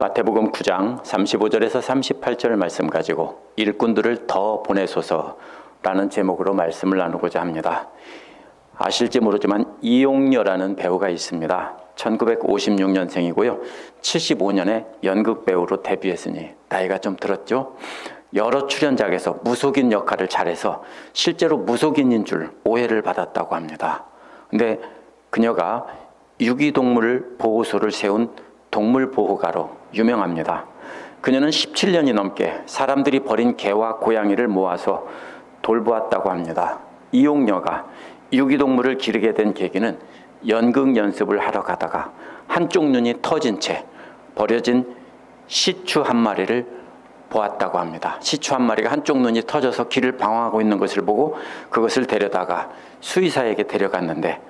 마태복음 9장 35절에서 38절 말씀 가지고 일꾼들을 더 보내소서라는 제목으로 말씀을 나누고자 합니다. 아실지 모르지만 이용녀라는 배우가 있습니다. 1956년생이고요. 75년에 연극 배우로 데뷔했으니 나이가 좀 들었죠. 여러 출연작에서 무속인 역할을 잘해서 실제로 무속인인 줄 오해를 받았다고 합니다. 근데 그녀가 유기동물 보호소를 세운 동물보호가로 유명합니다. 그녀는 17년이 넘게 사람들이 버린 개와 고양이를 모아서 돌보았다고 합니다. 이용녀가 유기동물을 기르게 된 계기는 연극 연습을 하러 가다가 한쪽 눈이 터진 채 버려진 시추 한 마리를 보았다고 합니다. 시추 한 마리가 한쪽 눈이 터져서 길을 방황하고 있는 것을 보고 그것을 데려다가 수의사에게 데려갔는데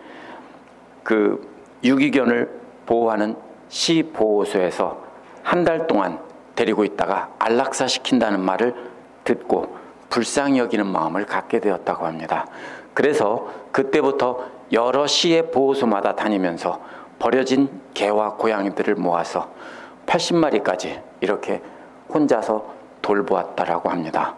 그 유기견을 보호하는 시보호소에서 한 달 동안 데리고 있다가 안락사시킨다는 말을 듣고 불쌍히 여기는 마음을 갖게 되었다고 합니다. 그래서 그때부터 여러 시의 보호소마다 다니면서 버려진 개와 고양이들을 모아서 80마리까지 이렇게 혼자서 돌보았다라고 합니다.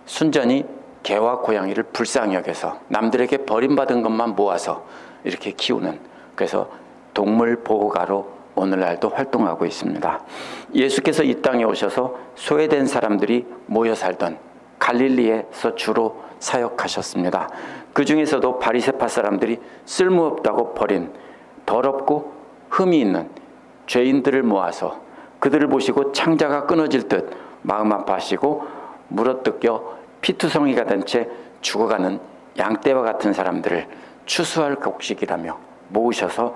순전히 개와 고양이를 불쌍히 여겨서 남들에게 버림받은 것만 모아서 이렇게 키우는, 그래서 동물보호가로 오늘날도 활동하고 있습니다. 예수께서 이 땅에 오셔서 소외된 사람들이 모여 살던 갈릴리에서 주로 사역하셨습니다. 그 중에서도 바리새파 사람들이 쓸모없다고 버린 더럽고 흠이 있는 죄인들을 모아서 그들을 보시고 창자가 끊어질 듯 마음 아파하시고 물어뜯겨 피투성이가 된 채 죽어가는 양떼와 같은 사람들을 추수할 곡식이라며 모으셔서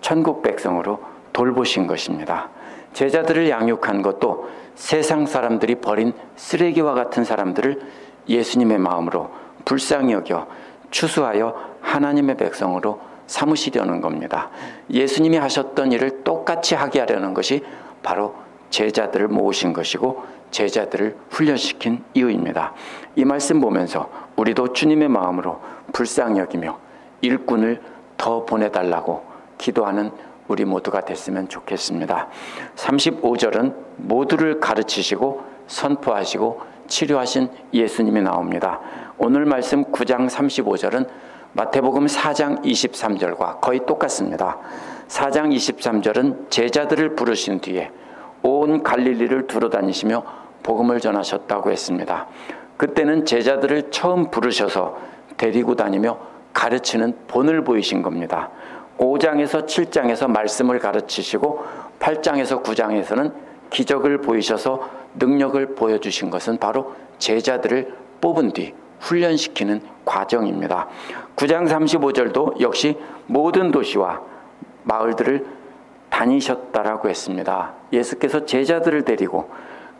천국 백성으로 돌보신 것입니다. 제자들을 양육한 것도 세상 사람들이 버린 쓰레기와 같은 사람들을 예수님의 마음으로 불쌍히 여겨 추수하여 하나님의 백성으로 삼으시려는 겁니다. 예수님이 하셨던 일을 똑같이 하게 하려는 것이 바로 제자들을 모으신 것이고 제자들을 훈련시킨 이유입니다. 이 말씀 보면서 우리도 주님의 마음으로 불쌍히 여기며 일꾼을 더 보내달라고 기도하는 우리 모두가 됐으면 좋겠습니다. 35절은 모두를 가르치시고 선포하시고 치료하신 예수님이 나옵니다. 오늘 말씀 9장 35절은 마태복음 4장 23절과 거의 똑같습니다. 4장 23절은 제자들을 부르신 뒤에 온 갈릴리를 두루다니시며 복음을 전하셨다고 했습니다. 그때는 제자들을 처음 부르셔서 데리고 다니며 가르치는 본을 보이신 겁니다. 5장에서 7장에서 말씀을 가르치시고 8장에서 9장에서는 기적을 보이셔서 능력을 보여주신 것은 바로 제자들을 뽑은 뒤 훈련시키는 과정입니다. 9장 35절도 역시 모든 도시와 마을들을 다니셨다라고 했습니다. 예수께서 제자들을 데리고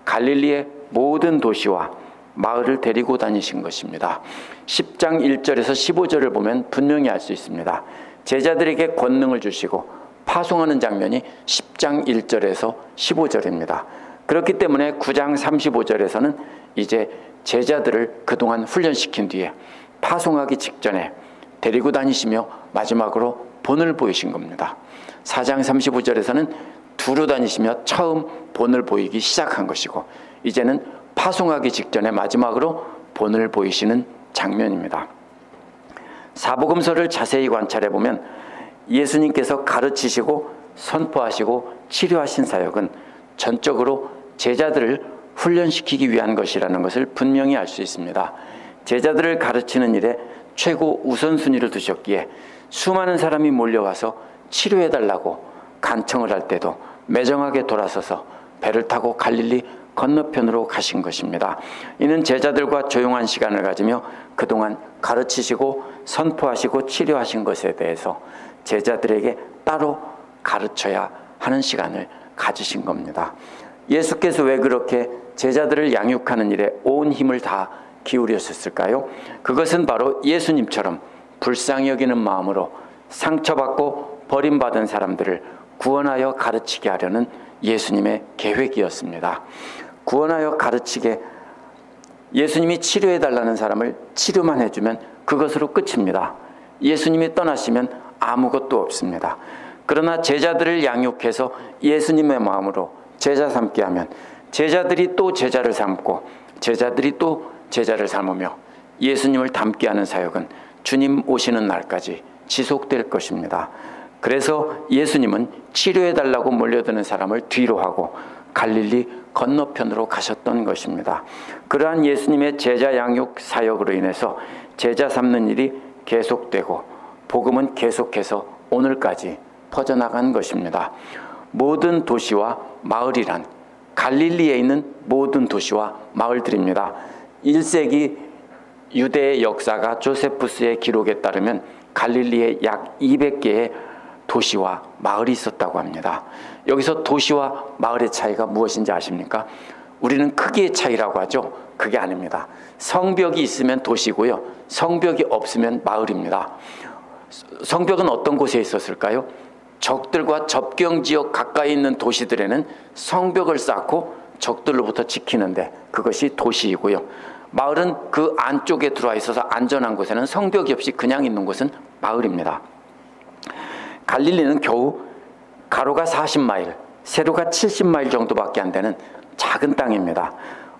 갈릴리의 모든 도시와 마을을 데리고 다니신 것입니다. 10장 1절에서 15절을 보면 분명히 알 수 있습니다. 제자들에게 권능을 주시고 파송하는 장면이 10장 1절에서 15절입니다. 그렇기 때문에 9장 35절에서는 이제 제자들을 그동안 훈련시킨 뒤에 파송하기 직전에 데리고 다니시며 마지막으로 본을 보이신 겁니다. 4장 35절에서는 두루 다니시며 처음 본을 보이기 시작한 것이고 이제는 파송하기 직전에 마지막으로 본을 보이시는 장면입니다. 사복음서를 자세히 관찰해 보면 예수님께서 가르치시고 선포하시고 치료하신 사역은 전적으로 제자들을 훈련시키기 위한 것이라는 것을 분명히 알 수 있습니다. 제자들을 가르치는 일에 최고 우선순위를 두셨기에 수많은 사람이 몰려와서 치료해달라고 간청을 할 때도 매정하게 돌아서서 배를 타고 갈릴리 건너편으로 가신 것입니다. 이는 제자들과 조용한 시간을 가지며 그동안 가르치시고 선포하시고 치료하신 것에 대해서 제자들에게 따로 가르쳐야 하는 시간을 가지신 겁니다. 예수께서 왜 그렇게 제자들을 양육하는 일에 온 힘을 다 기울이셨을까요? 그것은 바로 예수님처럼 불쌍히 여기는 마음으로 상처받고 버림받은 사람들을 구원하여 가르치게 하려는 예수님의 계획이었습니다. 구원하여 가르치게, 예수님이 치료해달라는 사람을 치료만 해주면 그것으로 끝입니다. 예수님이 떠나시면 아무것도 없습니다. 그러나 제자들을 양육해서 예수님의 마음으로 제자 삼게 하면 제자들이 또 제자를 삼고 제자들이 또 제자를 삼으며 예수님을 닮게 하는 사역은 주님 오시는 날까지 지속될 것입니다. 그래서 예수님은 치료해달라고 몰려드는 사람을 뒤로 하고 갈릴리 건너편으로 가셨던 것입니다. 그러한 예수님의 제자 양육 사역으로 인해서 제자 삼는 일이 계속되고 복음은 계속해서 오늘까지 퍼져나간 것입니다. 모든 도시와 마을이란 갈릴리에 있는 모든 도시와 마을들입니다. 1세기 유대의 역사가 조세푸스의 기록에 따르면 갈릴리에 약 200개의 도시와 마을이 있었다고 합니다. 여기서 도시와 마을의 차이가 무엇인지 아십니까? 우리는 크기의 차이라고 하죠. 그게 아닙니다. 성벽이 있으면 도시고요. 성벽이 없으면 마을입니다. 성벽은 어떤 곳에 있었을까요? 적들과 접경지역 가까이 있는 도시들에는 성벽을 쌓고 적들로부터 지키는데 그것이 도시이고요. 마을은 그 안쪽에 들어와 있어서 안전한 곳에는 성벽이 없이 그냥 있는 곳은 마을입니다. 갈릴리는 겨우 가로가 40마일, 세로가 70마일 정도밖에 안 되는 작은 땅입니다.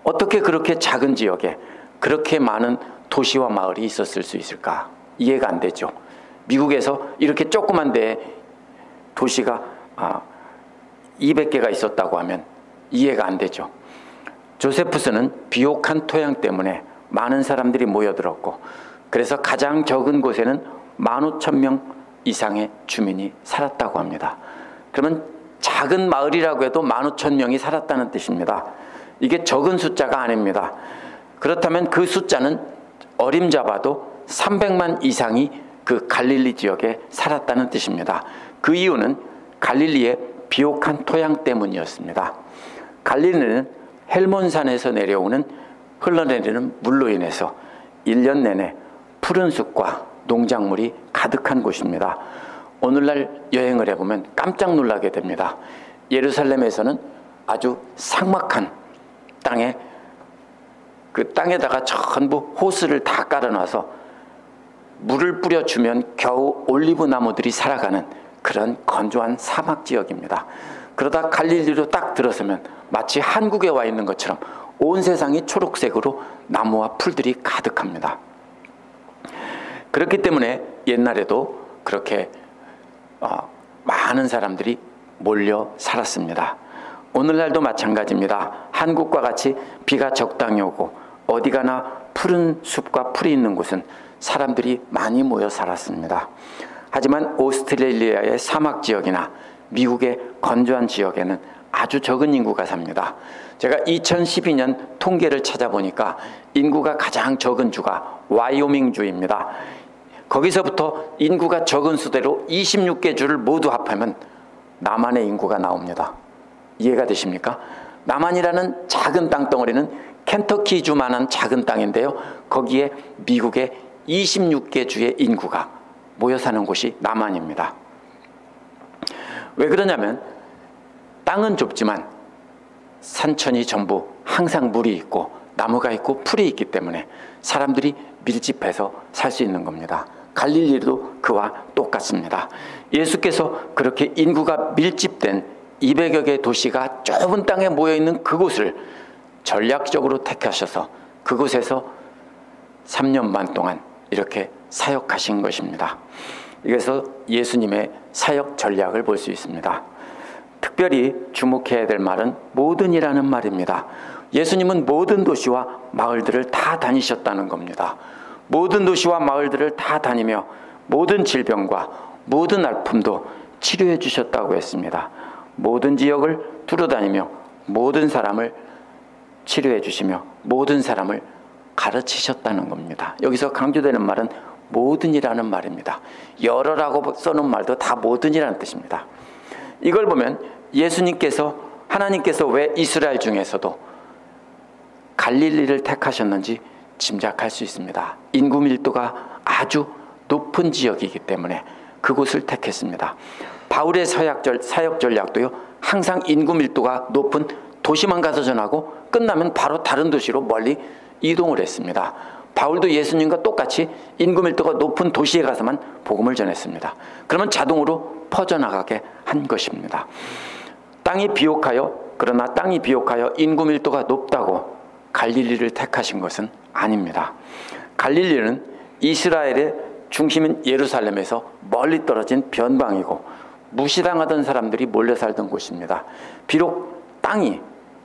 어떻게 그렇게 작은 지역에 그렇게 많은 도시와 마을이 있었을 수 있을까? 이해가 안 되죠. 미국에서 이렇게 조그만 데에 도시가 200개가 있었다고 하면 이해가 안 되죠. 조세푸스는 비옥한 토양 때문에 많은 사람들이 모여들었고 그래서 가장 적은 곳에는 15,000명 이상의 주민이 살았다고 합니다. 그러면 작은 마을이라고 해도 15,000명이 살았다는 뜻입니다. 이게 적은 숫자가 아닙니다. 그렇다면 그 숫자는 어림잡아도 300만 이상이 그 갈릴리 지역에 살았다는 뜻입니다. 그 이유는 갈릴리의 비옥한 토양 때문이었습니다. 갈릴리는 헬몬산에서 내려오는 흘러내리는 물로 인해서 1년 내내 푸른 숲과 농작물이 가득한 곳입니다. 오늘날 여행을 해보면 깜짝 놀라게 됩니다. 예루살렘에서는 아주 삭막한 땅에 그 땅에다가 전부 호스를 다 깔아놔서 물을 뿌려주면 겨우 올리브 나무들이 살아가는 그런 건조한 사막 지역입니다. 그러다 갈릴리로 딱 들어서면 마치 한국에 와 있는 것처럼 온 세상이 초록색으로 나무와 풀들이 가득합니다. 그렇기 때문에 옛날에도 그렇게 많은 사람들이 몰려 살았습니다. 오늘날도 마찬가지입니다. 한국과 같이 비가 적당히 오고 어디 가나 푸른 숲과 풀이 있는 곳은 사람들이 많이 모여 살았습니다. 하지만 오스트레일리아의 사막 지역이나 미국의 건조한 지역에는 아주 적은 인구가 삽니다. 제가 2012년 통계를 찾아보니까 인구가 가장 적은 주가 와이오밍주입니다. 거기서부터 인구가 적은 수대로 26개 주를 모두 합하면 남한의 인구가 나옵니다. 이해가 되십니까? 남한이라는 작은 땅덩어리는 켄터키주만한 작은 땅인데요. 거기에 미국의 26개 주의 인구가 모여 사는 곳이 남한입니다. 왜 그러냐면 땅은 좁지만 산천이 전부 항상 물이 있고 나무가 있고 풀이 있기 때문에 사람들이 밀집해서 살 수 있는 겁니다. 갈릴리도 그와 똑같습니다. 예수께서 그렇게 인구가 밀집된 200여 개의 도시가 좁은 땅에 모여있는 그곳을 전략적으로 택하셔서 그곳에서 3년 반 동안 이렇게 사역하신 것입니다. 여기서 예수님의 사역 전략을 볼 수 있습니다. 특별히 주목해야 될 말은 모든이라는 말입니다. 예수님은 모든 도시와 마을들을 다 다니셨다는 겁니다. 모든 도시와 마을들을 다 다니며 모든 질병과 모든 아픔도 치료해 주셨다고 했습니다. 모든 지역을 두루다니며 모든 사람을 치료해 주시며 모든 사람을 가르치셨다는 겁니다. 여기서 강조되는 말은 모든이라는 말입니다. 여러라고 써놓은 말도 다 모든이라는 뜻입니다. 이걸 보면 예수님께서 하나님께서 왜 이스라엘 중에서도 갈릴리를 택하셨는지 짐작할 수 있습니다. 인구 밀도가 아주 높은 지역이기 때문에 그곳을 택했습니다. 바울의 사역 전략도요, 항상 인구 밀도가 높은 도시만 가서 전하고 끝나면 바로 다른 도시로 멀리 이동을 했습니다. 바울도 예수님과 똑같이 인구 밀도가 높은 도시에 가서만 복음을 전했습니다. 그러면 자동으로 퍼져나가게 한 것입니다. 그러나 땅이 비옥하여 인구 밀도가 높다고 갈릴리를 택하신 것은 아닙니다. 갈릴리는 이스라엘의 중심인 예루살렘에서 멀리 떨어진 변방이고 무시당하던 사람들이 몰려 살던 곳입니다. 비록 땅이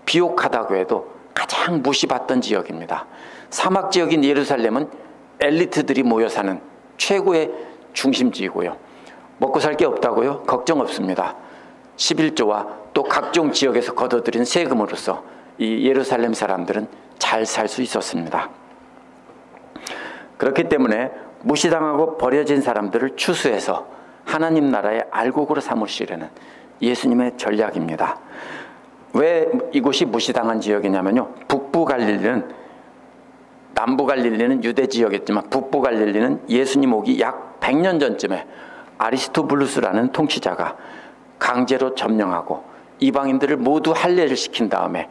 비옥하다고 해도 가장 무시받던 지역입니다. 사막 지역인 예루살렘은 엘리트들이 모여 사는 최고의 중심지이고요. 먹고 살 게 없다고요? 걱정 없습니다. 11조와 또 각종 지역에서 걷어들인 세금으로서 이 예루살렘 사람들은 잘 살 수 있었습니다. 그렇기 때문에 무시당하고 버려진 사람들을 추수해서 하나님 나라의 알곡으로 삼으시려는 예수님의 전략입니다. 왜 이곳이 무시당한 지역이냐면요, 북부 갈릴리는, 남부 갈릴리는 유대 지역이었지만 북부 갈릴리는 예수님 오기 약 100년 전쯤에 아리스토블루스라는 통치자가 강제로 점령하고 이방인들을 모두 할례를 시킨 다음에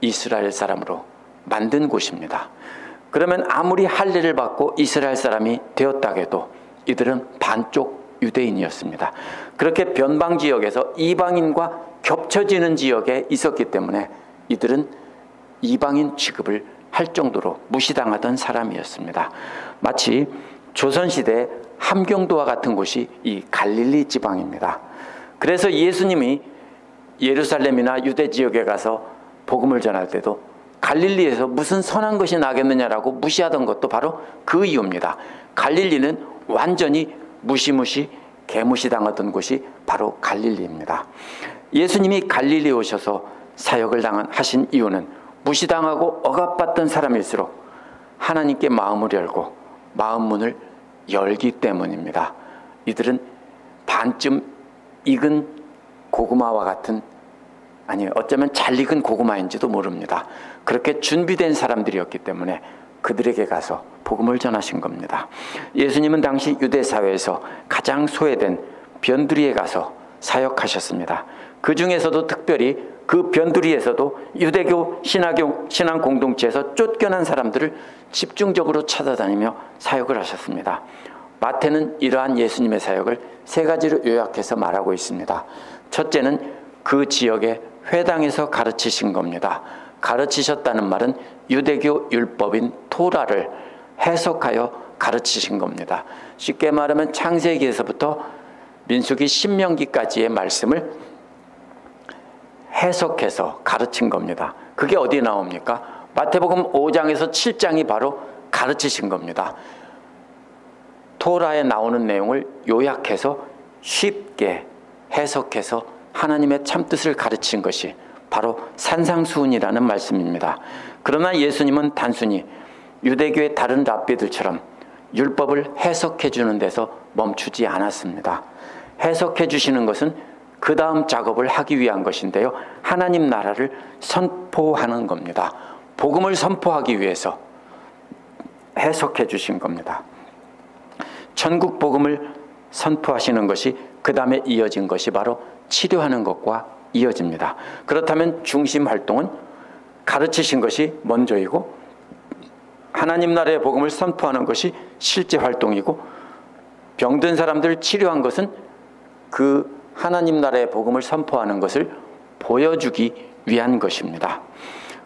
이스라엘 사람으로 만든 곳입니다. 그러면 아무리 할례를 받고 이스라엘 사람이 되었다 해도 이들은 반쪽 유대인이었습니다. 그렇게 변방 지역에서 이방인과 겹쳐지는 지역에 있었기 때문에 이들은 이방인 취급을 할 정도로 무시당하던 사람이었습니다. 마치 조선시대 함경도와 같은 곳이 이 갈릴리 지방입니다. 그래서 예수님이 예루살렘이나 유대 지역에 가서 복음을 전할 때도 갈릴리에서 무슨 선한 것이 나겠느냐라고 무시하던 것도 바로 그 이유입니다. 갈릴리는 완전히 무시무시 개무시당하던 곳이 바로 갈릴리입니다. 예수님이 갈릴리에 오셔서 사역을 하신 이유는 무시당하고 억압받던 사람일수록 하나님께 마음을 열고 마음 문을 열기 때문입니다. 이들은 반쯤 익은 고구마와 같은, 아니 어쩌면 잘 익은 고구마인지도 모릅니다. 그렇게 준비된 사람들이었기 때문에 그들에게 가서 복음을 전하신 겁니다. 예수님은 당시 유대 사회에서 가장 소외된 변두리에 가서 사역하셨습니다. 그 중에서도 특별히 그 변두리에서도 유대교 신앙 공동체에서 쫓겨난 사람들을 집중적으로 찾아다니며 사역을 하셨습니다. 마태는 이러한 예수님의 사역을 세 가지로 요약해서 말하고 있습니다. 첫째는 그 지역의 회당에서 가르치신 겁니다. 가르치셨다는 말은 유대교 율법인 토라를 해석하여 가르치신 겁니다. 쉽게 말하면 창세기에서부터 민수기 신명기까지의 말씀을 해석해서 가르친 겁니다. 그게 어디에 나옵니까? 마태복음 5장에서 7장이 바로 가르치신 겁니다. 토라에 나오는 내용을 요약해서 쉽게 해석해서 하나님의 참뜻을 가르친 것이 바로 산상수훈이라는 말씀입니다. 그러나 예수님은 단순히 유대교의 다른 랍비들처럼 율법을 해석해 주는 데서 멈추지 않았습니다. 해석해 주시는 것은 그 다음 작업을 하기 위한 것인데요, 하나님 나라를 선포하는 겁니다. 복음을 선포하기 위해서 해석해 주신 겁니다. 천국 복음을 선포하시는 것이 그 다음에 이어진 것이 바로 치료하는 것과 이어집니다. 그렇다면 중심 활동은 가르치신 것이 먼저이고 하나님 나라의 복음을 선포하는 것이 실제 활동이고, 병든 사람들을 치료한 것은 그 하나님 나라의 복음을 선포하는 것을 보여주기 위한 것입니다.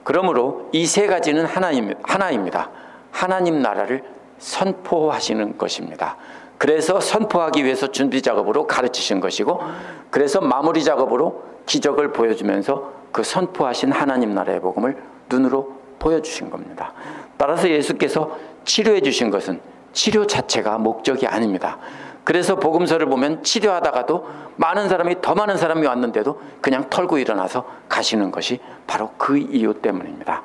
그러므로 이 세 가지는 하나입니다. 하나님 나라를 선포하시는 것입니다. 그래서 선포하기 위해서 준비 작업으로 가르치신 것이고, 그래서 마무리 작업으로 기적을 보여주면서 그 선포하신 하나님 나라의 복음을 눈으로 보여주신 겁니다. 따라서 예수께서 치료해 주신 것은 치료 자체가 목적이 아닙니다. 그래서 복음서를 보면 치료하다가도 더 많은 사람이 왔는데도 그냥 털고 일어나서 가시는 것이 바로 그 이유 때문입니다.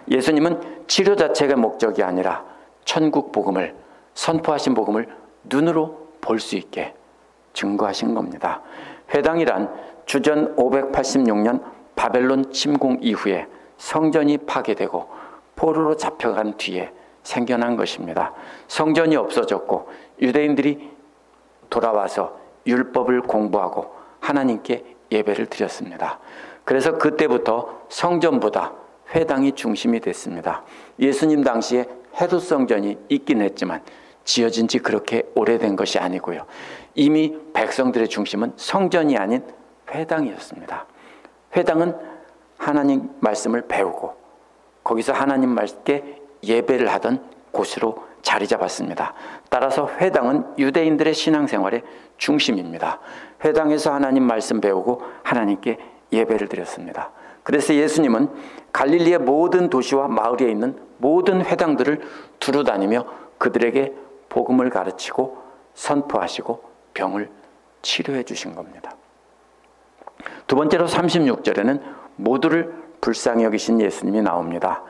예수님은 치료 자체가 목적이 아니라 천국 복음을, 선포하신 복음을 눈으로 볼 수 있게 증거하신 겁니다. 회당이란 주전 586년 바벨론 침공 이후에 성전이 파괴되고 포로로 잡혀간 뒤에 생겨난 것입니다. 성전이 없어졌고 유대인들이 돌아와서 율법을 공부하고 하나님께 예배를 드렸습니다. 그래서 그때부터 성전보다 회당이 중심이 됐습니다. 예수님 당시에 헤롯 성전이 있긴 했지만 지어진 지 그렇게 오래된 것이 아니고요. 이미 백성들의 중심은 성전이 아닌 회당이었습니다. 회당은 하나님 말씀을 배우고 거기서 하나님 말씀께 예배를 하던 곳으로 자리 잡았습니다. 따라서 회당은 유대인들의 신앙생활의 중심입니다. 회당에서 하나님 말씀 배우고 하나님께 예배를 드렸습니다. 그래서 예수님은 갈릴리의 모든 도시와 마을에 있는 모든 회당들을 두루다니며 그들에게 복음을 가르치고 선포하시고 병을 치료해 주신 겁니다. 두 번째로 36절에는 모두를 불쌍히 여기신 예수님이 나옵니다.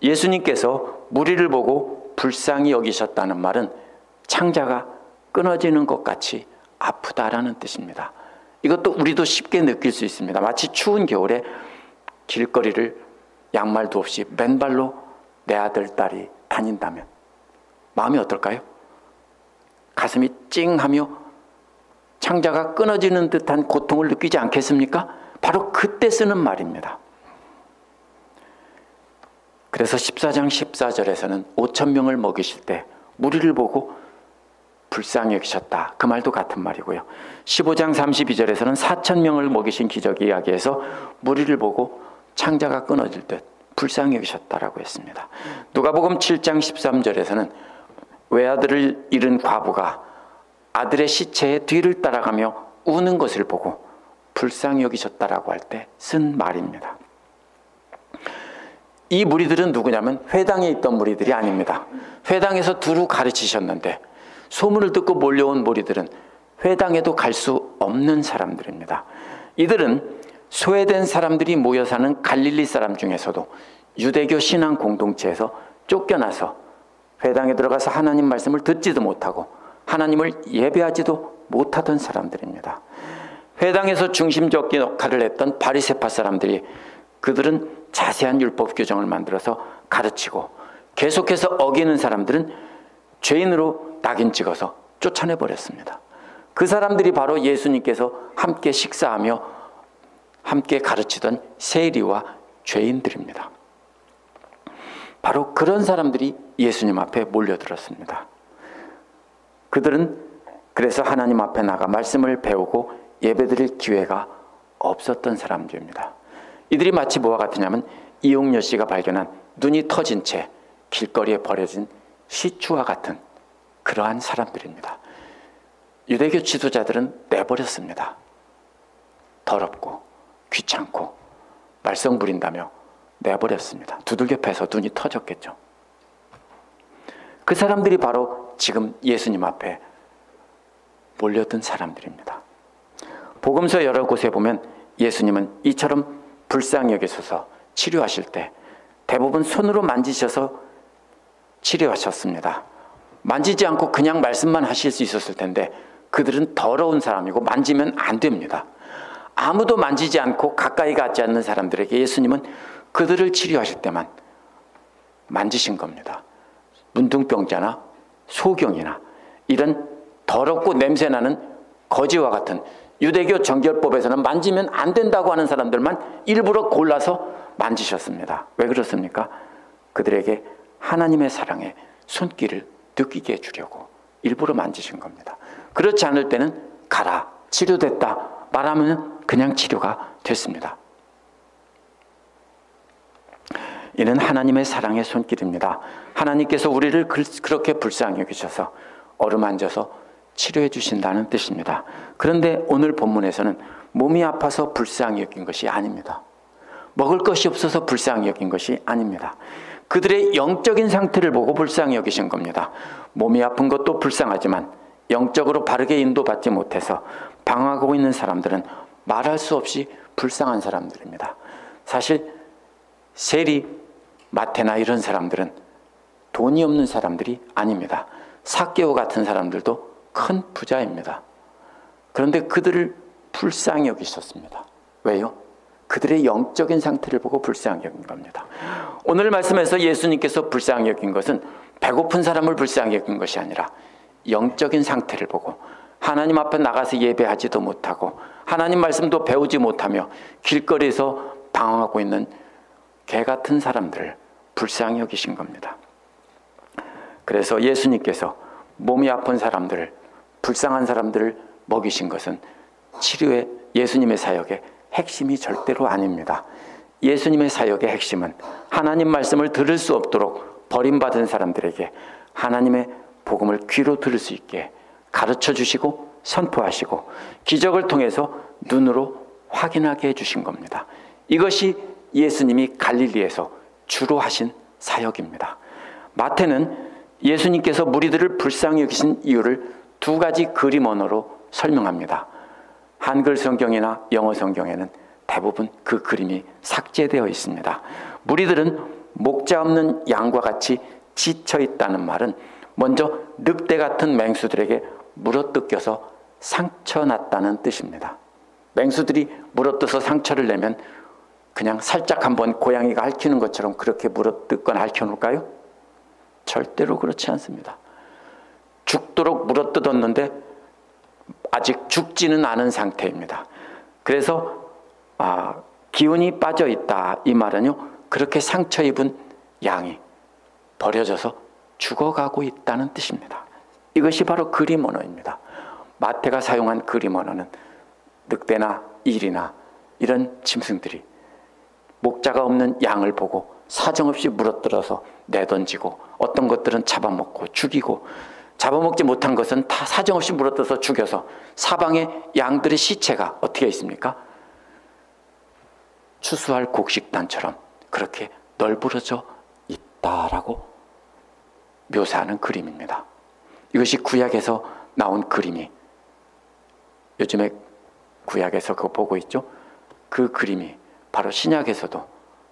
예수님께서 무리를 보고 불쌍히 여기셨다는 말은 창자가 끊어지는 것 같이 아프다라는 뜻입니다. 이것도 우리도 쉽게 느낄 수 있습니다. 마치 추운 겨울에 길거리를 양말도 없이 맨발로 내 아들, 딸이 다닌다면 마음이 어떨까요? 가슴이 찡하며 창자가 끊어지는 듯한 고통을 느끼지 않겠습니까? 바로 그때 쓰는 말입니다. 그래서 14장 14절에서는 5,000명을 먹이실 때 무리를 보고 불쌍히 여기셨다. 그 말도 같은 말이고요. 15장 32절에서는 4,000명을 먹이신 기적 이야기에서 무리를 보고 창자가 끊어질 듯 불쌍히 여기셨다라고 했습니다. 누가복음 7장 13절에서는 외아들을 잃은 과부가 아들의 시체의 뒤를 따라가며 우는 것을 보고 불쌍히 여기셨다라고 할 때 쓴 말입니다. 이 무리들은 누구냐면 회당에 있던 무리들이 아닙니다. 회당에서 두루 가르치셨는데 소문을 듣고 몰려온 무리들은 회당에도 갈 수 없는 사람들입니다. 이들은 소외된 사람들이 모여 사는 갈릴리 사람 중에서도 유대교 신앙 공동체에서 쫓겨나서 회당에 들어가서 하나님 말씀을 듣지도 못하고 하나님을 예배하지도 못하던 사람들입니다. 회당에서 중심적 역할을 했던 바리새파 사람들이 그들은 자세한 율법 규정을 만들어서 가르치고 계속해서 어기는 사람들은 죄인으로 낙인 찍어서 쫓아내버렸습니다. 그 사람들이 바로 예수님께서 함께 식사하며 함께 가르치던 세리와 죄인들입니다. 바로 그런 사람들이 예수님 앞에 몰려들었습니다. 그들은 그래서 하나님 앞에 나가 말씀을 배우고 예배드릴 기회가 없었던 사람들입니다. 이들이 마치 뭐와 같으냐면 이용녀 씨가 발견한 눈이 터진 채 길거리에 버려진 시추와 같은 그러한 사람들입니다. 유대교 지도자들은 내버렸습니다. 더럽고 귀찮고 말썽 부린다며 내버렸습니다. 두들겨 패서 눈이 터졌겠죠. 그 사람들이 바로 지금 예수님 앞에 몰려든 사람들입니다. 복음서 여러 곳에 보면 예수님은 이처럼 불쌍히 여기셔서 치료하실 때 대부분 손으로 만지셔서 치료하셨습니다. 만지지 않고 그냥 말씀만 하실 수 있었을 텐데 그들은 더러운 사람이고 만지면 안 됩니다. 아무도 만지지 않고 가까이 가지 않는 사람들에게 예수님은 그들을 치료하실 때만 만지신 겁니다. 문둥병자나 소경이나 이런 더럽고 냄새나는 거지와 같은 유대교 정결법에서는 만지면 안 된다고 하는 사람들만 일부러 골라서 만지셨습니다. 왜 그렇습니까? 그들에게 하나님의 사랑의 손길을 느끼게 해주려고 일부러 만지신 겁니다. 그렇지 않을 때는 가라, 치료됐다 말하면 그냥 치료가 됐습니다. 이는 하나님의 사랑의 손길입니다. 하나님께서 우리를 그렇게 불쌍히 여기셔서 어루만져서 치료해 주신다는 뜻입니다. 그런데 오늘 본문에서는 몸이 아파서 불쌍히 여긴 것이 아닙니다. 먹을 것이 없어서 불쌍히 여긴 것이 아닙니다. 그들의 영적인 상태를 보고 불쌍히 여기신 겁니다. 몸이 아픈 것도 불쌍하지만 영적으로 바르게 인도받지 못해서 방황하고 있는 사람들은 말할 수 없이 불쌍한 사람들입니다. 사실 세리, 마태나 이런 사람들은 돈이 없는 사람들이 아닙니다. 삭개오 같은 사람들도 큰 부자입니다. 그런데 그들을 불쌍히 여기셨습니다. 왜요? 그들의 영적인 상태를 보고 불쌍히 여긴 겁니다. 오늘 말씀에서 예수님께서 불쌍히 여긴 것은 배고픈 사람을 불쌍히 여긴 것이 아니라 영적인 상태를 보고 하나님 앞에 나가서 예배하지도 못하고 하나님 말씀도 배우지 못하며 길거리에서 방황하고 있는 개 같은 사람들을 불쌍히 여기신 겁니다. 그래서 예수님께서 몸이 아픈 사람들, 불쌍한 사람들을 먹이신 것은 치료의 예수님의 사역의 핵심이 절대로 아닙니다. 예수님의 사역의 핵심은 하나님 말씀을 들을 수 없도록 버림받은 사람들에게 하나님의 복음을 귀로 들을 수 있게 가르쳐 주시고 선포하시고 기적을 통해서 눈으로 확인하게 해주신 겁니다. 이것이 예수님이 갈릴리에서 주로 하신 사역입니다. 마태는 예수님께서 무리들을 불쌍히 여기신 이유를 두 가지 그림 언어로 설명합니다. 한글 성경이나 영어 성경에는 대부분 그 그림이 삭제되어 있습니다. 무리들은 목자 없는 양과 같이 지쳐 있다는 말은 먼저 늑대 같은 맹수들에게 물어뜯겨서 상처났다는 뜻입니다. 맹수들이 물어뜯어서 상처를 내면 그냥 살짝 한번 고양이가 핥히는 것처럼 그렇게 물어뜯거나 핥혀놓을까요? 절대로 그렇지 않습니다. 죽도록 물어뜯었는데 아직 죽지는 않은 상태입니다. 그래서 기운이 빠져 있다 이 말은요, 그렇게 상처 입은 양이 버려져서 죽어가고 있다는 뜻입니다. 이것이 바로 그림 언어입니다. 마태가 사용한 그림 언어는 늑대나 일이나 이런 짐승들이 목자가 없는 양을 보고 사정없이 물어뜯어서 내던지고 어떤 것들은 잡아먹고 죽이고 잡아먹지 못한 것은 다 사정없이 물어뜯어서 죽여서 사방에 양들의 시체가 어떻게 있습니까? 추수할 곡식단처럼 그렇게 널브러져 있다라고 묘사하는 그림입니다. 이것이 구약에서 나온 그림이 요즘에 구약에서 그거 보고 있죠? 그 그림이 바로 신약에서도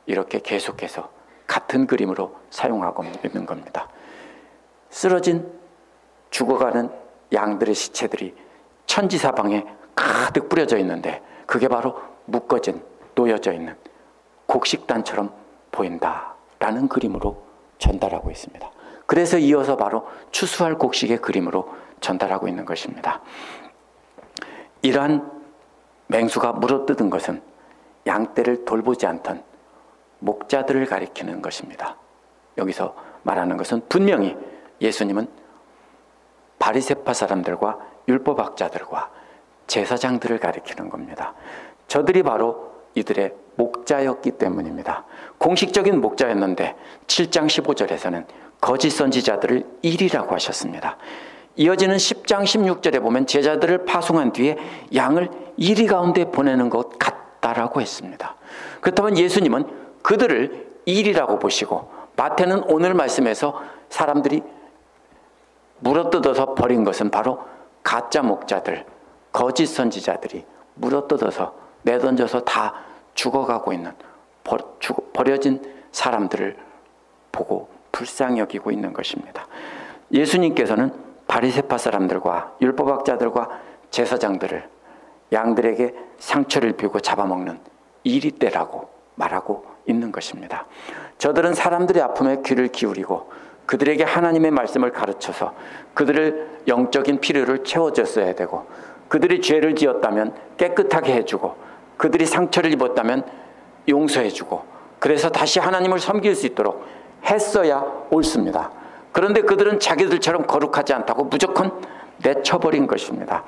이렇게 계속해서 같은 그림으로 사용하고 있는 겁니다. 쓰러진 죽어가는 양들의 시체들이 천지사방에 가득 뿌려져 있는데 그게 바로 묶어진 놓여져 있는 곡식단처럼 보인다라는 그림으로 전달하고 있습니다. 그래서 이어서 바로 추수할 곡식의 그림으로 전달하고 있는 것입니다. 이러한 맹수가 물어뜯은 것은 양떼를 돌보지 않던 목자들을 가리키는 것입니다. 여기서 말하는 것은 분명히 예수님은 바리새파 사람들과 율법학자들과 제사장들을 가리키는 겁니다. 저들이 바로 이들의 목자였기 때문입니다. 공식적인 목자였는데 7장 15절에서는 거짓 선지자들을 일이라고 하셨습니다. 이어지는 10장 16절에 보면 제자들을 파송한 뒤에 양을 이리 가운데 보내는 것 같다라고 했습니다. 그렇다면 예수님은 그들을 일이라고 보시고 마태는 오늘 말씀에서 사람들이 물어뜯어서 버린 것은 바로 가짜 목자들, 거짓 선지자들이 물어뜯어서 내던져서 다 죽어가고 있는 버려진 사람들을 보고 불쌍히 여기고 있는 것입니다. 예수님께서는 바리새파 사람들과 율법학자들과 제사장들을 양들에게 상처를 입히고 잡아먹는 이리떼라고 말하고 있는 것입니다. 저들은 사람들의 아픔에 귀를 기울이고 그들에게 하나님의 말씀을 가르쳐서 그들을 영적인 필요를 채워줬어야 되고 그들이 죄를 지었다면 깨끗하게 해주고 그들이 상처를 입었다면 용서해주고 그래서 다시 하나님을 섬길 수 있도록 했어야 옳습니다. 그런데 그들은 자기들처럼 거룩하지 않다고 무조건 내쳐버린 것입니다.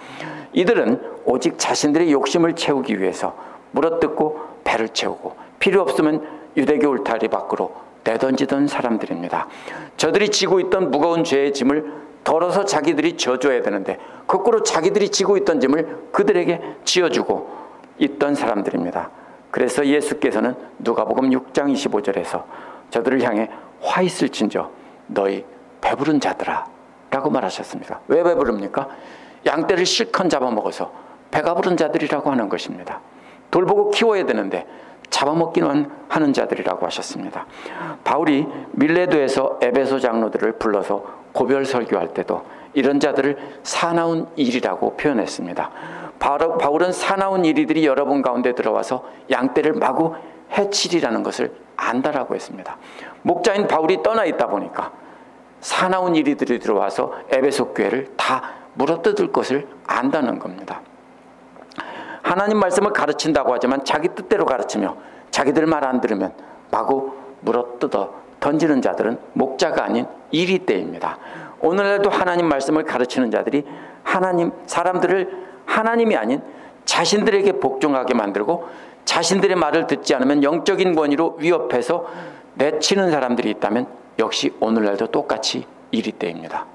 이들은 오직 자신들의 욕심을 채우기 위해서 물어뜯고 배를 채우고 필요 없으면 유대교 울타리 밖으로 내던지던 사람들입니다. 저들이 지고 있던 무거운 죄의 짐을 덜어서 자기들이 져줘야 되는데 거꾸로 자기들이 지고 있던 짐을 그들에게 지어주고 있던 사람들입니다. 그래서 예수께서는 누가복음 6장 25절에서 저들을 향해 화 있을진저 너희 배부른 자들아 라고 말하셨습니다. 왜 배부릅니까? 양떼를 실컷 잡아먹어서 배가 부른 자들이라고 하는 것입니다. 돌보고 키워야 되는데 잡아먹기만 하는 자들이라고 하셨습니다. 바울이 밀레도에서 에베소 장로들을 불러서 고별 설교할 때도 이런 자들을 사나운 일이라고 표현했습니다. 바울은 사나운 이리들이 여러분 가운데 들어와서 양떼를 마구 해치리라는 것을 안다라고 했습니다. 목자인 바울이 떠나 있다 보니까 사나운 이리들이 들어와서 에베소 교회를 다 물어뜯을 것을 안다는 겁니다. 하나님 말씀을 가르친다고 하지만 자기 뜻대로 가르치며 자기들 말 안 들으면 마구 물어뜯어 던지는 자들은 목자가 아닌 이리떼입니다. 오늘날도 하나님 말씀을 가르치는 자들이 사람들을 하나님이 아닌 자신들에게 복종하게 만들고 자신들의 말을 듣지 않으면 영적인 권위로 위협해서 내치는 사람들이 있다면 역시 오늘날도 똑같이 이리 때입니다.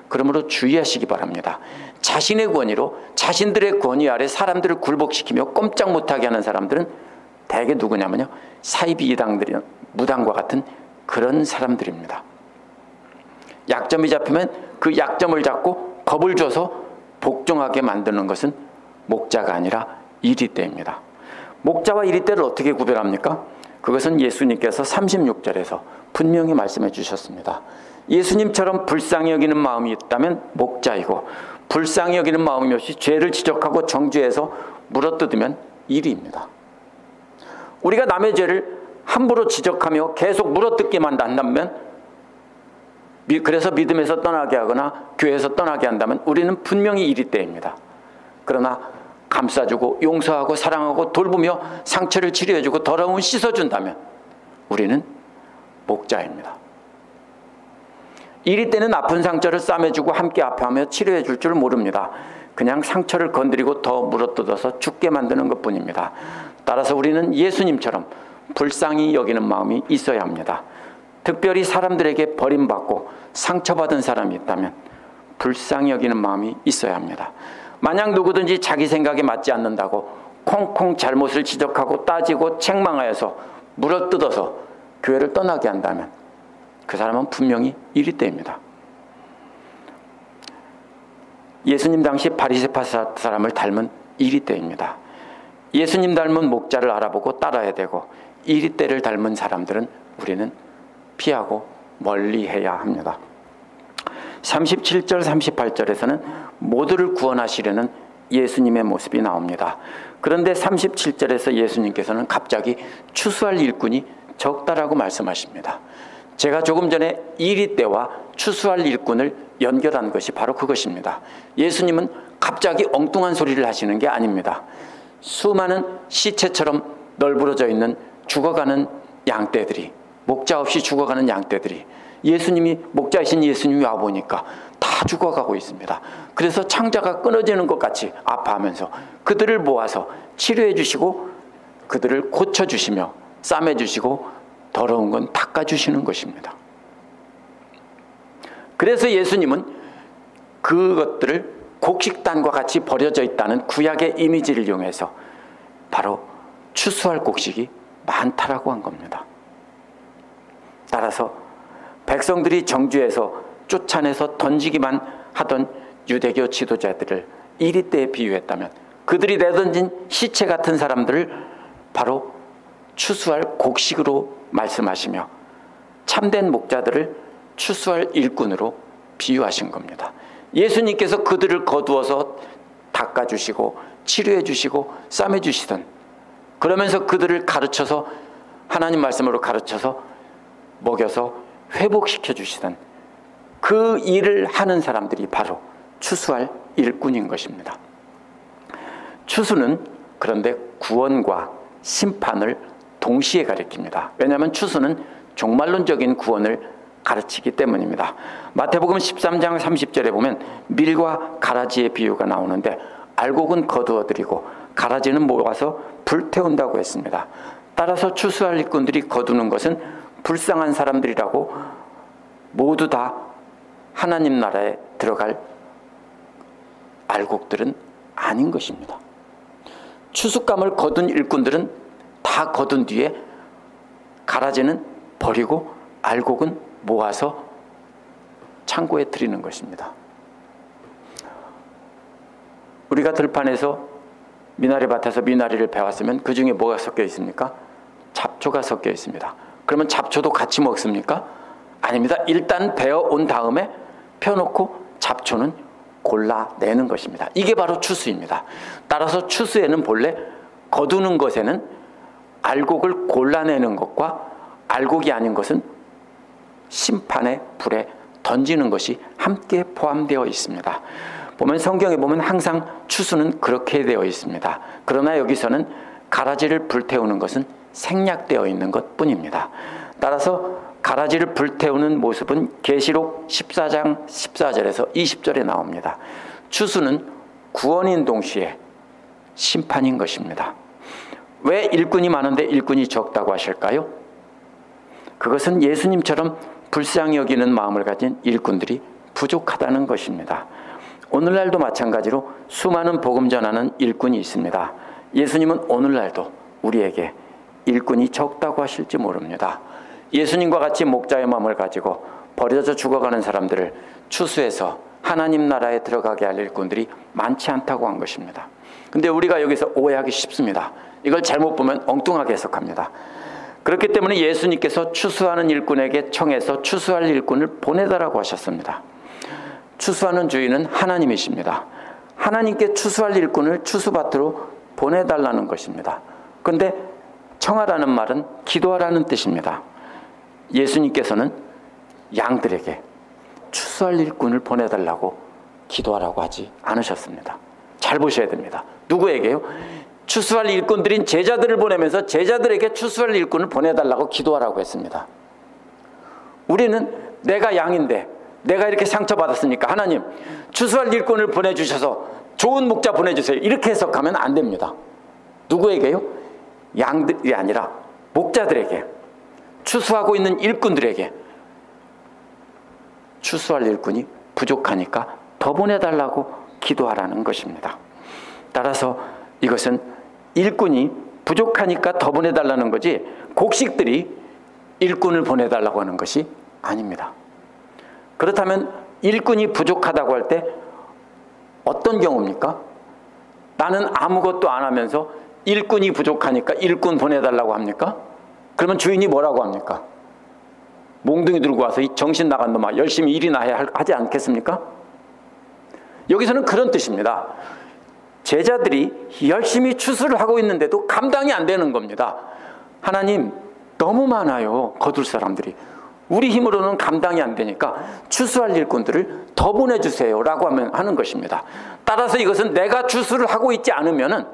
그러므로 주의하시기 바랍니다. 자신의 권위로 자신들의 권위 아래 사람들을 굴복시키며 꼼짝 못하게 하는 사람들은 대개 누구냐면요, 사이비 이당들이 무당과 같은 그런 사람들입니다. 약점이 잡히면 그 약점을 잡고 겁을 줘서 복종하게 만드는 것은 목자가 아니라 이리떼입니다. 목자와 이리떼를 어떻게 구별합니까? 그것은 예수님께서 36절에서 분명히 말씀해 주셨습니다. 예수님처럼 불쌍히 여기는 마음이 있다면 목자이고, 불쌍히 여기는 마음이 없이 죄를 지적하고 정죄해서 물어뜯으면 이리입니다. 우리가 남의 죄를 함부로 지적하며 계속 물어뜯기만 한다면, 그래서 믿음에서 떠나게 하거나 교회에서 떠나게 한다면 우리는 분명히 이리떼입니다. 그러나 감싸주고 용서하고 사랑하고 돌보며 상처를 치료해주고 더러움을 씻어준다면 우리는 목자입니다. 이리떼는 아픈 상처를 싸매주고 함께 아파하며 치료해줄 줄 모릅니다. 그냥 상처를 건드리고 더 물어뜯어서 죽게 만드는 것뿐입니다. 따라서 우리는 예수님처럼 불쌍히 여기는 마음이 있어야 합니다. 특별히 사람들에게 버림받고 상처받은 사람이 있다면 불쌍히 여기는 마음이 있어야 합니다. 만약 누구든지 자기 생각에 맞지 않는다고 콩콩 잘못을 지적하고 따지고 책망하여서 물어뜯어서 교회를 떠나게 한다면 그 사람은 분명히 이리떼입니다. 예수님 당시 바리새파 사람을 닮은 이리떼입니다. 예수님 닮은 목자를 알아보고 따라야 되고, 이리떼를 닮은 사람들은 우리는 피하고 멀리해야 합니다. 37절 38절에서는 모두를 구원하시려는 예수님의 모습이 나옵니다. 그런데 37절에서 예수님께서는 갑자기 추수할 일꾼이 적다라고 말씀하십니다. 제가 조금 전에 이리떼와 추수할 일꾼을 연결한 것이 바로 그것입니다. 예수님은 갑자기 엉뚱한 소리를 하시는 게 아닙니다. 수많은 시체처럼 널브러져 있는 죽어가는 양떼들이, 목자 없이 죽어가는 양떼들이, 예수님이 목자이신 예수님이 와보니까 다 죽어가고 있습니다. 그래서 창자가 끊어지는 것 같이 아파하면서 그들을 모아서 치료해 주시고 그들을 고쳐주시며 싸매주시고 더러운 건 닦아주시는 것입니다. 그래서 예수님은 그것들을 곡식단과 같이 버려져 있다는 구약의 이미지를 이용해서 바로 추수할 곡식이 많다라고 한 겁니다. 따라서 백성들이 정죄해서 쫓아내서 던지기만 하던 유대교 지도자들을 이리떼에 비유했다면 그들이 내던진 시체 같은 사람들을 바로 추수할 곡식으로 말씀하시며 참된 목자들을 추수할 일꾼으로 비유하신 겁니다. 예수님께서 그들을 거두어서 닦아주시고 치료해주시고 싸매주시던, 그러면서 그들을 가르쳐서 하나님 말씀으로 가르쳐서 먹여서 회복시켜 주시던 그 일을 하는 사람들이 바로 추수할 일꾼인 것입니다. 추수는 그런데 구원과 심판을 동시에 가리킵니다. 왜냐하면 추수는 종말론적인 구원을 가르치기 때문입니다. 마태복음 13장 30절에 보면 밀과 가라지의 비유가 나오는데, 알곡은 거두어들이고 가라지는 모아서 불태운다고 했습니다. 따라서 추수할 일꾼들이 거두는 것은 불쌍한 사람들이라고, 모두 다 하나님 나라에 들어갈 알곡들은 아닌 것입니다. 추수감을 거둔 일꾼들은 다 거둔 뒤에 가라지는 버리고 알곡은 모아서 창고에 드리는 것입니다. 우리가 들판에서 미나리밭에서 미나리를 베왔으면 그 중에 뭐가 섞여 있습니까? 잡초가 섞여 있습니다. 그러면 잡초도 같이 먹습니까? 아닙니다. 일단 베어온 다음에 펴놓고 잡초는 골라내는 것입니다. 이게 바로 추수입니다. 따라서 추수에는 본래 거두는 것에는 알곡을 골라내는 것과 알곡이 아닌 것은 심판의 불에 던지는 것이 함께 포함되어 있습니다. 보면 성경에 보면 항상 추수는 그렇게 되어 있습니다. 그러나 여기서는 가라지를 불태우는 것은 생략되어 있는 것뿐입니다. 따라서 가라지를 불태우는 모습은 계시록 14장 14절에서 20절에 나옵니다. 추수는 구원인 동시에 심판인 것입니다. 왜 일꾼이 많은데 일꾼이 적다고 하실까요? 그것은 예수님처럼 불쌍히 여기는 마음을 가진 일꾼들이 부족하다는 것입니다. 오늘날도 마찬가지로 수많은 복음 전하는 일꾼이 있습니다. 예수님은 오늘날도 우리에게 일꾼이 적다고 하실지 모릅니다. 예수님과 같이 목자의 마음을 가지고 버려져 죽어가는 사람들을 추수해서 하나님 나라에 들어가게 할 일꾼들이 많지 않다고 한 것입니다. 근데 우리가 여기서 오해하기 쉽습니다. 이걸 잘못 보면 엉뚱하게 해석합니다. 그렇기 때문에 예수님께서 추수하는 일꾼에게 청해서 추수할 일꾼을 보내달라고 하셨습니다. 추수하는 주인은 하나님이십니다. 하나님께 추수할 일꾼을 추수밭으로 보내달라는 것입니다. 그런데 청하라는 말은 기도하라는 뜻입니다. 예수님께서는 양들에게 추수할 일꾼을 보내달라고 기도하라고 하지 않으셨습니다. 잘 보셔야 됩니다. 누구에게요? 추수할 일꾼들인 제자들을 보내면서 제자들에게 추수할 일꾼을 보내달라고 기도하라고 했습니다. 우리는 내가 양인데 내가 이렇게 상처받았으니까 하나님 추수할 일꾼을 보내주셔서 좋은 목자 보내주세요. 이렇게 해석하면 안 됩니다. 누구에게요? 양들이 아니라 목자들에게, 추수하고 있는 일꾼들에게 추수할 일꾼이 부족하니까 더 보내달라고 기도하라는 것입니다. 따라서 이것은 일꾼이 부족하니까 더 보내달라는 거지 곡식들이 일꾼을 보내달라고 하는 것이 아닙니다. 그렇다면 일꾼이 부족하다고 할 때 어떤 경우입니까? 나는 아무것도 안 하면서 일꾼이 부족하니까 일꾼 보내달라고 합니까? 그러면 주인이 뭐라고 합니까? 몽둥이 들고 와서 이 정신 나간 놈아 열심히 일이나 해야 하지 않겠습니까? 여기서는 그런 뜻입니다. 제자들이 열심히 추수를 하고 있는데도 감당이 안 되는 겁니다. 하나님 너무 많아요. 거둘 사람들이. 우리 힘으로는 감당이 안 되니까 추수할 일꾼들을 더 보내주세요 라고 하는 것입니다. 따라서 이것은 내가 추수를 하고 있지 않으면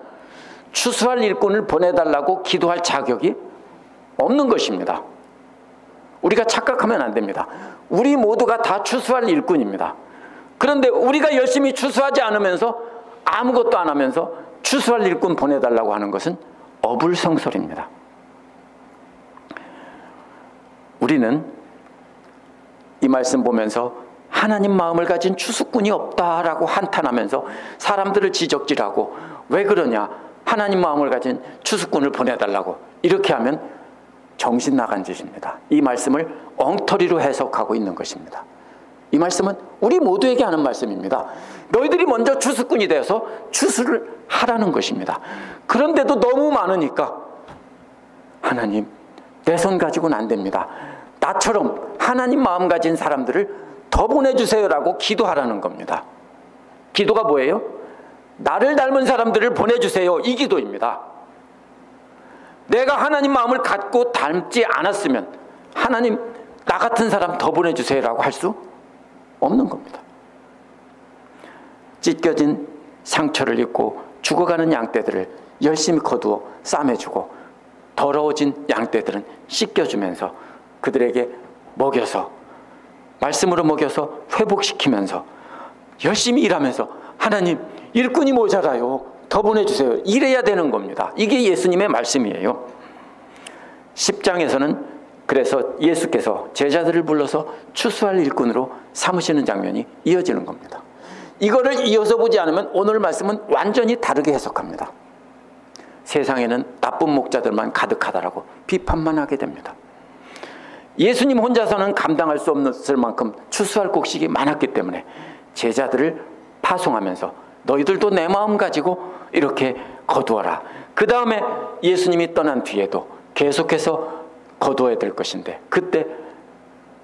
추수할 일꾼을 보내달라고 기도할 자격이 없는 것입니다. 우리가 착각하면 안 됩니다. 우리 모두가 다 추수할 일꾼입니다. 그런데 우리가 열심히 추수하지 않으면서 아무것도 안 하면서 추수할 일꾼 보내달라고 하는 것은 어불성설입니다. 우리는 이 말씀 보면서 하나님 마음을 가진 추수꾼이 없다라고 한탄하면서 사람들을 지적질하고 왜 그러냐, 하나님 마음을 가진 추수꾼을 보내달라고 이렇게 하면 정신 나간 짓입니다. 이 말씀을 엉터리로 해석하고 있는 것입니다. 이 말씀은 우리 모두에게 하는 말씀입니다. 너희들이 먼저 추수꾼이 되어서 추수를 하라는 것입니다. 그런데도 너무 많으니까 하나님 내 손 가지고는 안 됩니다. 나처럼 하나님 마음 가진 사람들을 더 보내주세요라고 기도하라는 겁니다. 기도가 뭐예요? 나를 닮은 사람들을 보내주세요. 이 기도입니다. 내가 하나님 마음을 갖고 닮지 않았으면 하나님 나 같은 사람 더 보내주세요라고 할 수 없는 겁니다. 찢겨진 상처를 입고 죽어가는 양떼들을 열심히 거두어 싸매주고 더러워진 양떼들은 씻겨주면서 그들에게 먹여서 말씀으로 먹여서 회복시키면서 열심히 일하면서 하나님 일꾼이 모자라요. 더 보내주세요. 이래야 되는 겁니다. 이게 예수님의 말씀이에요. 10장에서는 그래서 예수께서 제자들을 불러서 추수할 일꾼으로 삼으시는 장면이 이어지는 겁니다. 이거를 이어서 보지 않으면 오늘 말씀은 완전히 다르게 해석합니다. 세상에는 나쁜 목자들만 가득하다라고 비판만 하게 됩니다. 예수님 혼자서는 감당할 수 없을 만큼 추수할 곡식이 많았기 때문에 제자들을 파송하면서 너희들도 내 마음 가지고 이렇게 거두어라. 그 다음에 예수님이 떠난 뒤에도 계속해서 거두어야 될 것인데 그때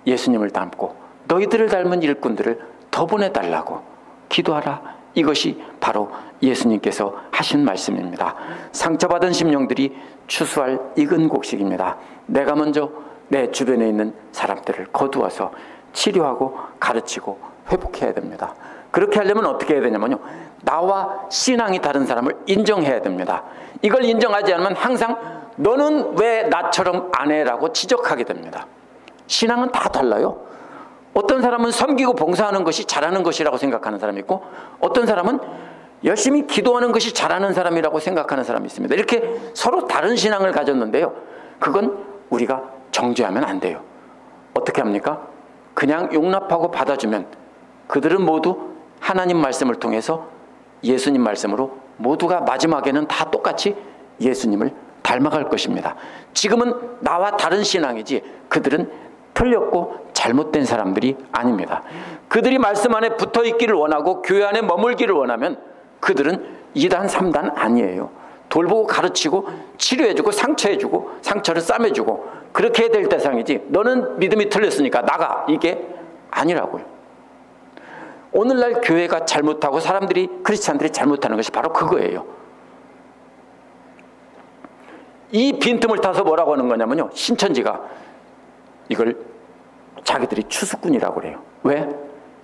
예수님을 닮고 너희들을 닮은 일꾼들을 더 보내달라고 기도하라. 이것이 바로 예수님께서 하신 말씀입니다. 상처받은 심령들이 추수할 익은 곡식입니다. 내가 먼저 내 주변에 있는 사람들을 거두어서 치료하고 가르치고 회복해야 됩니다. 그렇게 하려면 어떻게 해야 되냐면요, 나와 신앙이 다른 사람을 인정해야 됩니다. 이걸 인정하지 않으면 항상 너는 왜 나처럼 안 해라고 지적하게 됩니다. 신앙은 다 달라요. 어떤 사람은 섬기고 봉사하는 것이 잘하는 것이라고 생각하는 사람이 있고, 어떤 사람은 열심히 기도하는 것이 잘하는 사람이라고 생각하는 사람이 있습니다. 이렇게 서로 다른 신앙을 가졌는데요, 그건 우리가 정죄하면 안 돼요. 어떻게 합니까? 그냥 용납하고 받아주면 그들은 모두 하나님 말씀을 통해서 예수님 말씀으로 모두가 마지막에는 다 똑같이 예수님을 닮아갈 것입니다. 지금은 나와 다른 신앙이지 그들은 틀렸고 잘못된 사람들이 아닙니다. 그들이 말씀 안에 붙어있기를 원하고 교회 안에 머물기를 원하면 그들은 2단 3단 아니에요. 돌보고 가르치고 치료해주고 상처해주고 상처를 싸매주고 그렇게 해야 될 대상이지, 너는 믿음이 틀렸으니까 나가, 이게 아니라고요. 오늘날 교회가 잘못하고 크리스찬들이 잘못하는 것이 바로 그거예요. 이 빈틈을 타서 뭐라고 하는 거냐면요, 신천지가 이걸 자기들이 추수꾼이라고 그래요. 왜?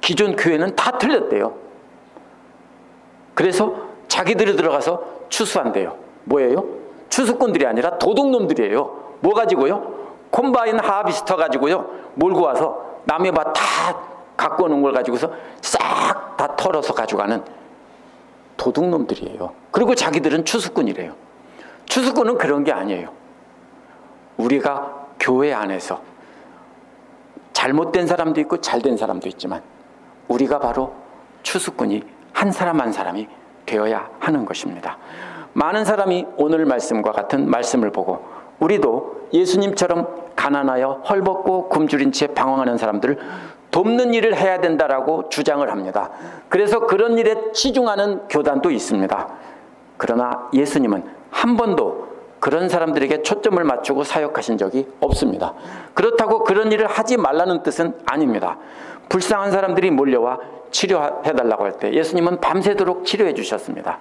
기존 교회는 다 틀렸대요. 그래서 자기들이 들어가서 추수한대요. 뭐예요? 추수꾼들이 아니라 도둑놈들이에요. 뭐 가지고요? 콤바인 하비스터 가지고요, 몰고 와서 남의 밭 다 갖고 오는 걸 가지고서 싹 다 털어서 가져가는 도둑놈들이에요. 그리고 자기들은 추수꾼이래요. 추수꾼은 그런 게 아니에요. 우리가 교회 안에서 잘못된 사람도 있고 잘된 사람도 있지만 우리가 바로 추수꾼이 한 사람 한 사람이 되어야 하는 것입니다. 많은 사람이 오늘 말씀과 같은 말씀을 보고 우리도 예수님처럼 가난하여 헐벗고 굶주린 채 방황하는 사람들을 돕는 일을 해야 된다라고 주장을 합니다. 그래서 그런 일에 치중하는 교단도 있습니다. 그러나 예수님은 한 번도 그런 사람들에게 초점을 맞추고 사역하신 적이 없습니다. 그렇다고 그런 일을 하지 말라는 뜻은 아닙니다. 불쌍한 사람들이 몰려와 치료해달라고 할 때 예수님은 밤새도록 치료해 주셨습니다.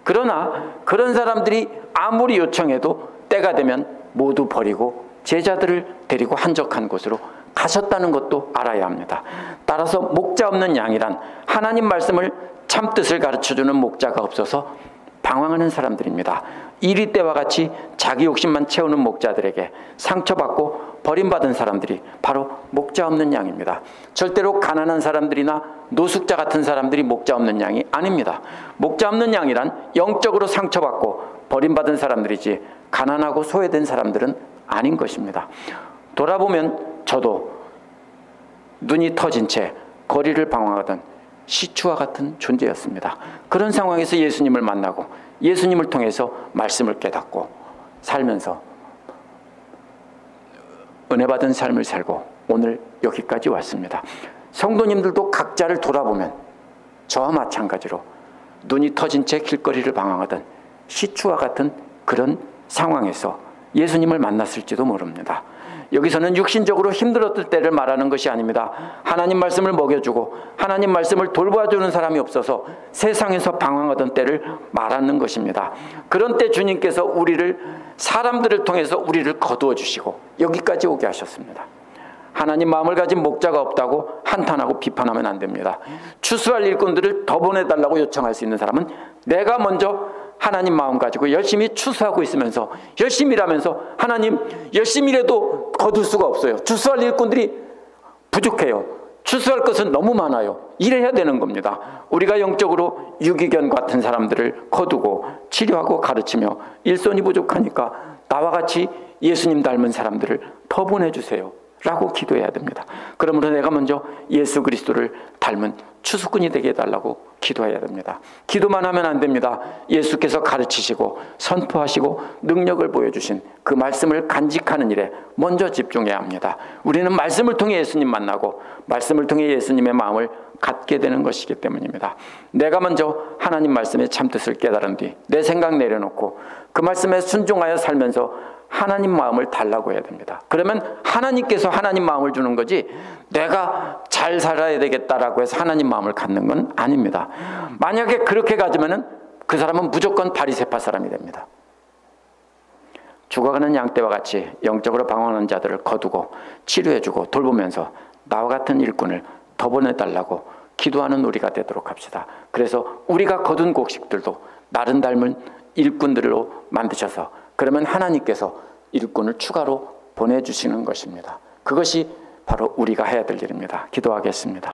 그러나 그런 사람들이 아무리 요청해도 때가 되면 모두 버리고 제자들을 데리고 한적한 곳으로 가셨다는 것도 알아야 합니다. 따라서 목자 없는 양이란 하나님 말씀을 참뜻을 가르쳐주는 목자가 없어서 방황하는 사람들입니다. 이리 때와 같이 자기 욕심만 채우는 목자들에게 상처받고 버림받은 사람들이 바로 목자 없는 양입니다. 절대로 가난한 사람들이나 노숙자 같은 사람들이 목자 없는 양이 아닙니다. 목자 없는 양이란 영적으로 상처받고 버림받은 사람들이지 가난하고 소외된 사람들은 아닌 것입니다. 돌아보면 저도 눈이 터진 채 거리를 방황하던 시추와 같은 존재였습니다. 그런 상황에서 예수님을 만나고 예수님을 통해서 말씀을 깨닫고 살면서 은혜 받은 삶을 살고 오늘 여기까지 왔습니다. 성도님들도 각자를 돌아보면 저와 마찬가지로 눈이 터진 채 길거리를 방황하던 시추와 같은 그런 상황에서 예수님을 만났을지도 모릅니다. 여기서는 육신적으로 힘들었을 때를 말하는 것이 아닙니다. 하나님 말씀을 먹여주고 하나님 말씀을 돌봐주는 사람이 없어서 세상에서 방황하던 때를 말하는 것입니다. 그런 때 주님께서 사람들을 통해서 우리를 거두어 주시고 여기까지 오게 하셨습니다. 하나님 마음을 가진 목자가 없다고 한탄하고 비판하면 안 됩니다. 추수할 일꾼들을 더 보내달라고 요청할 수 있는 사람은 내가 먼저 하나님 마음 가지고 열심히 추수하고 있으면서 열심히 일하면서 하나님 열심히 일해도 거둘 수가 없어요. 추수할 일꾼들이 부족해요. 추수할 것은 너무 많아요. 일해야 되는 겁니다. 우리가 영적으로 유기견 같은 사람들을 거두고 치료하고 가르치며 일손이 부족하니까 나와 같이 예수님 닮은 사람들을 더 보내주세요 라고 기도해야 됩니다. 그러므로 내가 먼저 예수 그리스도를 닮은 추수꾼이 되게 해달라고 기도해야 됩니다. 기도만 하면 안 됩니다. 예수께서 가르치시고 선포하시고 능력을 보여주신 그 말씀을 간직하는 일에 먼저 집중해야 합니다. 우리는 말씀을 통해 예수님 만나고 말씀을 통해 예수님의 마음을 갖게 되는 것이기 때문입니다. 내가 먼저 하나님 말씀의 참뜻을 깨달은 뒤 내 생각 내려놓고 그 말씀에 순종하여 살면서 하나님 마음을 달라고 해야 됩니다. 그러면 하나님께서 하나님 마음을 주는 거지 내가 잘 살아야 되겠다라고 해서 하나님 마음을 갖는 건 아닙니다. 만약에 그렇게 가지면은 그 사람은 무조건 바리새파 사람이 됩니다. 죽어가는 양떼와 같이 영적으로 방황하는 자들을 거두고 치료해주고 돌보면서 나와 같은 일꾼을 더 보내달라고 기도하는 우리가 되도록 합시다. 그래서 우리가 거둔 곡식들도 나른 닮은 일꾼들로 만드셔서 그러면 하나님께서 일꾼을 추가로 보내주시는 것입니다. 그것이 바로 우리가 해야 될 일입니다. 기도하겠습니다.